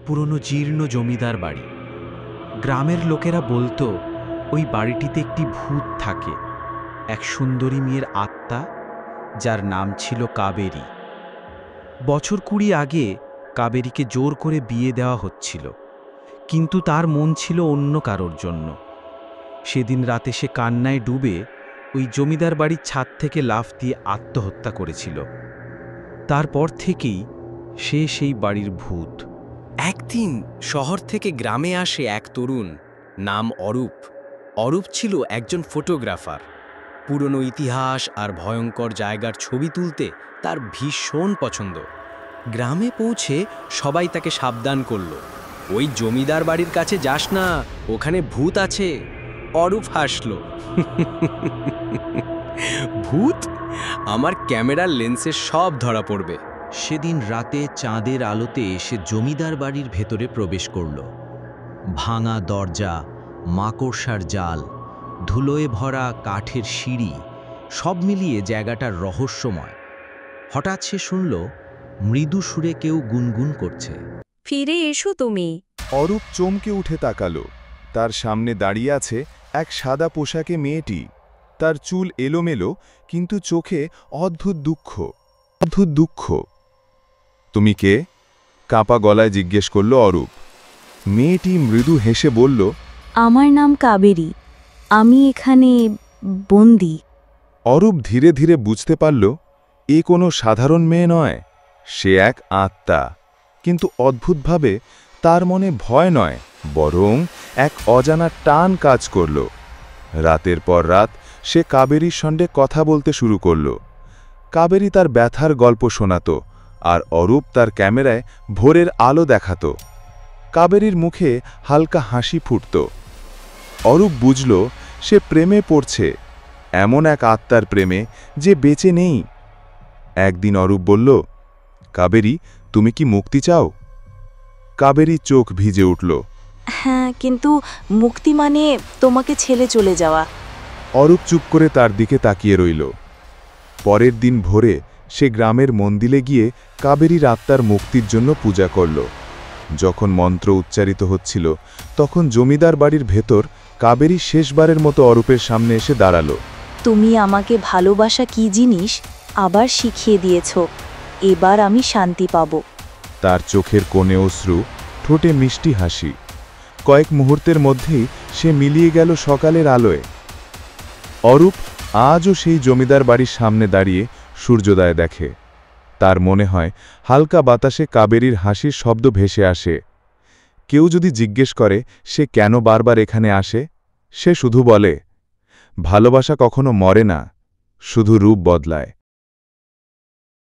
পুরনো জীর্ণ জমিদার বাড়ি। গ্রামের লোকেরা বলতো ওই বাড়িটিতে একটি ভূত থাকে, এক সুন্দরী মেয়ের আত্মা, যার নাম ছিল কাবেরী। বছর 20 আগে কাবেরীকে জোর করে বিয়ে দেওয়া হচ্ছিল, কিন্তু তার মন ছিল অন্য কারোর জন্য। সেদিন রাতে সে কান্নায় ডুবে ওই জমিদার বাড়ির ছাদ থেকে লাফ দিয়ে আত্মহত্যা করেছিল। তারপর থেকেই সে সেই বাড়ির ভূত। একদিন শহর থেকে গ্রামে আসে এক তরুণ, নাম অরূপ। অরূপ ছিল একজন ফটোগ্রাফার। পুরনো ইতিহাস আর ভয়ঙ্কর জায়গার ছবি তুলতে তার ভীষণ পছন্দ। গ্রামে পৌঁছে সবাই তাকে সাবধান করল, ওই জমিদার বাড়ির কাছে যাস না, ওখানে ভূত আছে। অরূপ হাসল, ভূত? আমার ক্যামেরার লেন্সে সব ধরা পড়বে। সেদিন রাতে চাঁদের আলোতে সে জমিদার বাড়ির ভেতরে প্রবেশ করল। ভাঙা দরজা, মাকড়সার জাল, ধুলোয় ভরা কাঠের সিঁড়ি, সব মিলিয়ে জায়গাটার রহস্যময়। হঠাৎ সে শুনল মৃদু সুরে কেউ গুনগুন করছে, ফিরে এসো তুমি। অরূপ চমকে উঠে তাকালো। তার সামনে দাঁড়িয়ে আছে এক সাদা পোশাকে মেয়েটি। তার চুল এলোমেলো, কিন্তু চোখে অদ্ভুত দুঃখ। তুমি কে? কাঁপা গলায় জিজ্ঞেস করল অরূপ। মেয়েটি মৃদু হেসে বলল, আমার নাম কাবেরী, আমি এখানে বন্দি। অরূপ ধীরে ধীরে বুঝতে পারল এ কোনো সাধারণ মেয়ে নয়, সে এক আত্মা। কিন্তু অদ্ভুতভাবে তার মনে ভয় নয়, বরং এক অজানা টান কাজ করল। রাতের পর রাত সে কাবেরীর সঙ্গে কথা বলতে শুরু করল। কাবেরী তার ব্যথার গল্প শোনাত, আর অরূপ তার ক্যামেরায় ভোরের আলো দেখাত। কাবেরীর মুখে হালকা হাসি ফুটত। অরূপ বুঝল সে প্রেমে পড়ছে, এমন এক আত্মার প্রেমে যে বেঁচে নেই। একদিন অরূপ বলল, কাবেরী, তুমি কি মুক্তি চাও? কাবেরী চোখ ভিজে উঠল। হ্যাঁ, কিন্তু মুক্তি মানে তোমাকে ছেড়ে চলে যাওয়া। অরূপ চুপ করে তার দিকে তাকিয়ে রইল। পরের দিন ভোরে সে গ্রামের মন্দিরে গিয়ে কাবেরীর আত্মার মুক্তির জন্য পূজা করল। যখন মন্ত্র উচ্চারিত হচ্ছিল, তখন জমিদার বাড়ির ভেতর কাবেরী শেষবারের মতো অরূপের সামনে এসে দাঁড়াল। তুমি আমাকে ভালোবাসা কি জিনিস আবার শিখিয়ে দিয়েছ, এবার আমি শান্তি পাব। তার চোখের কোণে অশ্রু, ঠোঁটে মিষ্টি হাসি। কয়েক মুহূর্তের মধ্যেই সে মিলিয়ে গেল সকালের আলোয়। অরূপ আজও সেই জমিদার বাড়ির সামনে দাঁড়িয়ে সূর্যোদয় দেখে। তার মনে হয় হালকা বাতাসে কাবেরীর হাসির শব্দ ভেসে আসে। কেউ যদি জিজ্ঞেস করে সে কেন বারবার এখানে আসে, সে শুধু বলে, ভালোবাসা কখনো মরে না, শুধু রূপ বদলায়।